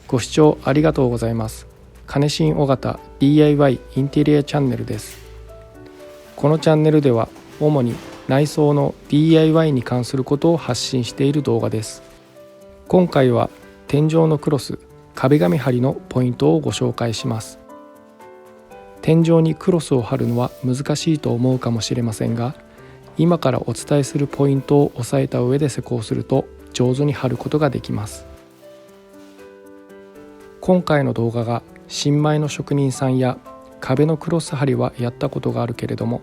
ご視聴ありがとうございます。金新尾形 DIY インテリアチャンネルです。このチャンネルでは主に内装の DIY に関することを発信している動画です。今回は天井のクロス、壁紙貼りのポイントをご紹介します。天井にクロスを貼るのは難しいと思うかもしれませんが、今からお伝えするポイントを押さえた上で施工すると上手に貼ることができます。今回の動画が新米の職人さんや壁のクロス貼りはやったことがあるけれども、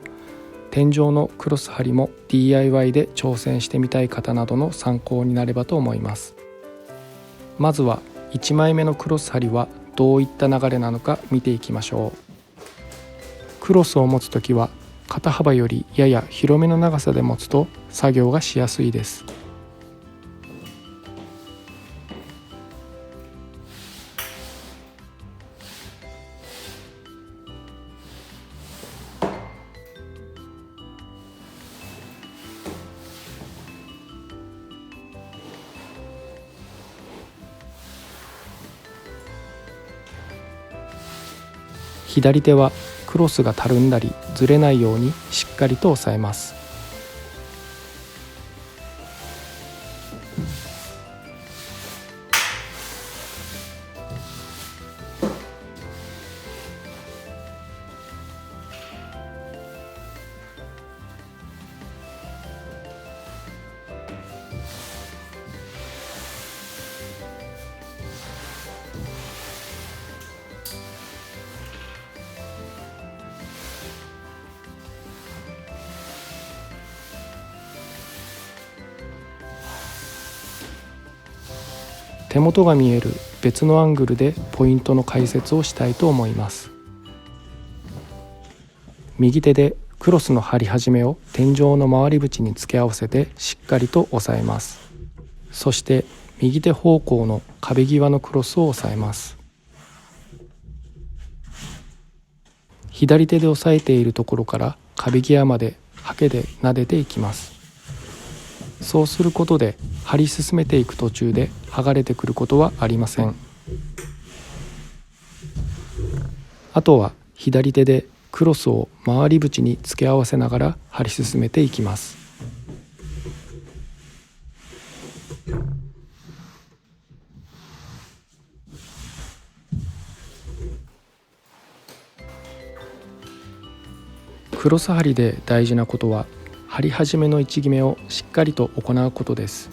天井のクロス貼りも DIY で挑戦してみたい方などの参考になればと思います。まずは1枚目のクロス貼りはどういった流れなのか見ていきましょう。クロスを持つときは肩幅よりやや広めの長さで持つと作業がしやすいです。左手はクロスがたるんだりずれないようにしっかりと押さえます。手元が見える別のアングルでポイントの解説をしたいと思います。右手でクロスの貼り始めを天井の回り縁に付け合わせてしっかりと押さえます。そして右手方向の壁際のクロスを押さえます。左手で押さえているところから壁際までハケで撫でていきます。そうすることで貼り進めていく途中で剥がれてくることはありません。あとは左手でクロスを回り縁に付け合わせながら貼り進めていきます。クロス貼りで大事なことは貼り始めの位置決めをしっかりと行うことです。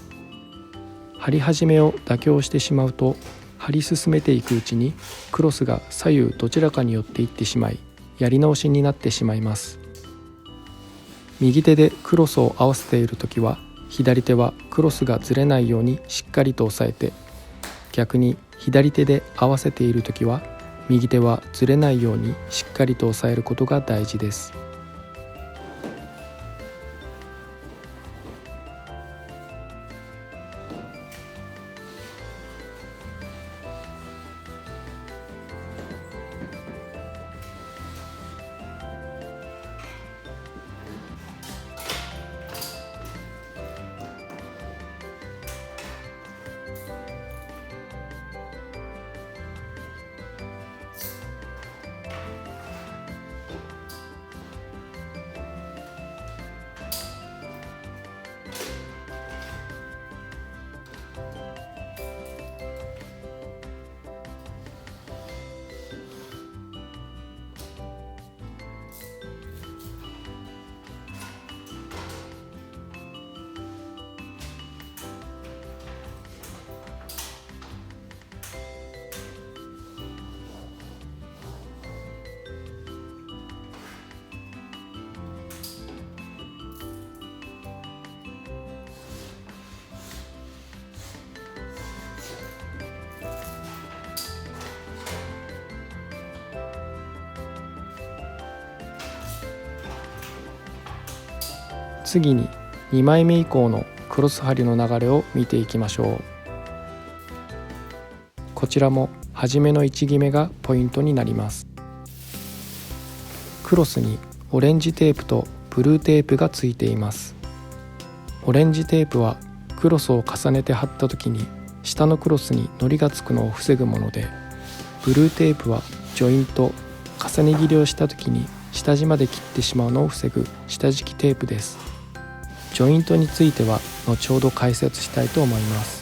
貼り始めを妥協してしまうと貼り進めていくうちにクロスが左右どちらかに寄っていってしまいやり直しになってしまいます。右手でクロスを合わせているときは左手はクロスがずれないようにしっかりと押さえて、逆に左手で合わせているときは右手はずれないようにしっかりと押さえることが大事です。次に2枚目以降のクロス貼りの流れを見ていきましょう。こちらも初めの位置決めがポイントになります。クロスにオレンジテープとブルーテープがついています。オレンジテープはクロスを重ねて貼った時に下のクロスに糊がつくのを防ぐもので、ブルーテープはジョイント、重ね切りをした時に下地まで切ってしまうのを防ぐ下敷きテープです。ジョイントについては後ほど解説したいと思います。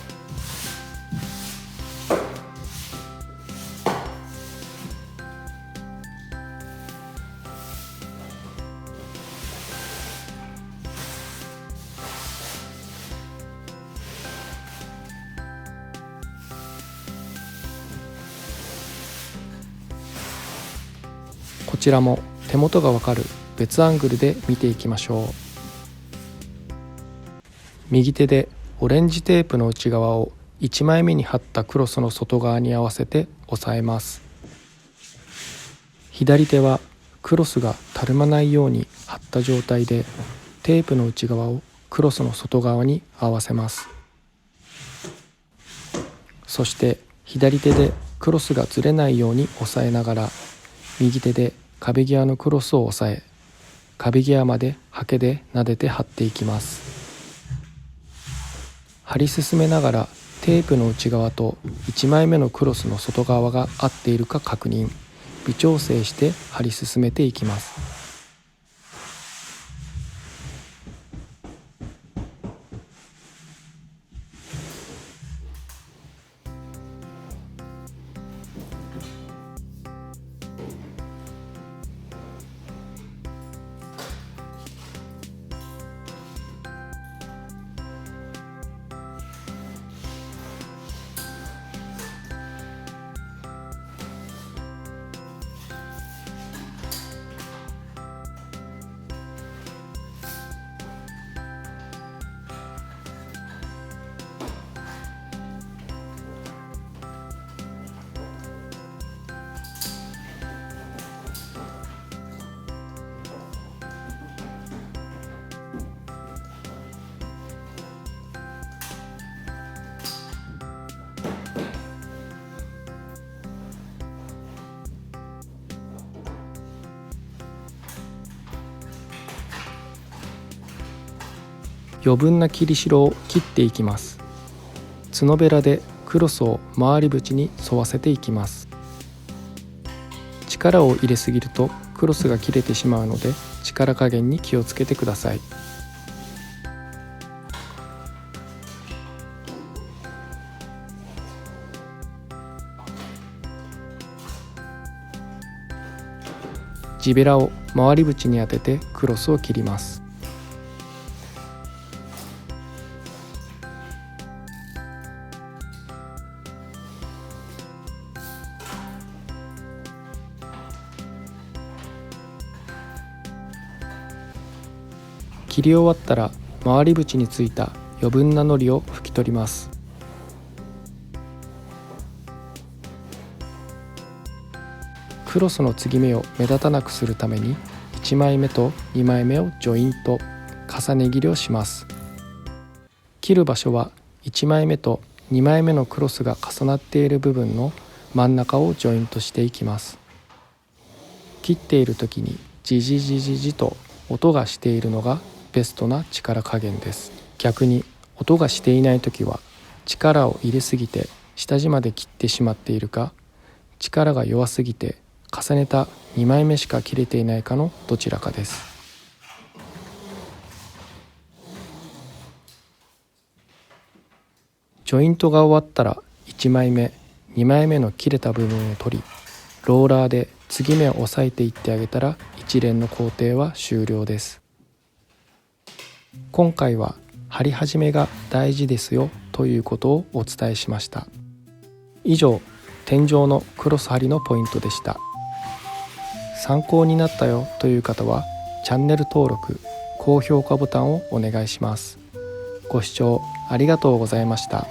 こちらも手元がわかる別アングルで見ていきましょう。右手でオレンジテープの内側を1枚目に貼ったクロスの外側に合わせて押さえます。左手はクロスがたるまないように貼った状態でテープの内側をクロスの外側に合わせます。そして左手でクロスがずれないように押さえながら、右手で壁際のクロスを押さえ、壁際までハケで撫でて貼っていきます。貼り進めながらテープの内側と1枚目のクロスの外側が合っているか確認、微調整して貼り進めていきます。余分な切り代を切っていきます。角べらでクロスを回り縁に沿わせていきます。力を入れすぎるとクロスが切れてしまうので、力加減に気をつけてください。地べらを回り縁に当ててクロスを切ります。切り終わったら回り縁についた余分な糊を拭き取ります。クロスの継ぎ目を目立たなくするために1枚目と2枚目をジョイント、重ね切りをします。切る場所は1枚目と2枚目のクロスが重なっている部分の真ん中をジョイントしていきます。切っている時にジジジジジと音がしているのがベストな力加減です。逆に音がしていない時は力を入れすぎて下地まで切ってしまっているか、力が弱すぎて重ねた2枚目しか切れていないかのどちらかです。ジョイントが終わったら1枚目、2枚目の切れた部分を取り、ローラーで継ぎ目を押さえていってあげたら一連の工程は終了です。今回は貼り始めが大事ですよということをお伝えしました。以上、天井のクロス貼りのポイントでした。参考になったよという方はチャンネル登録、高評価ボタンをお願いします。ご視聴ありがとうございました。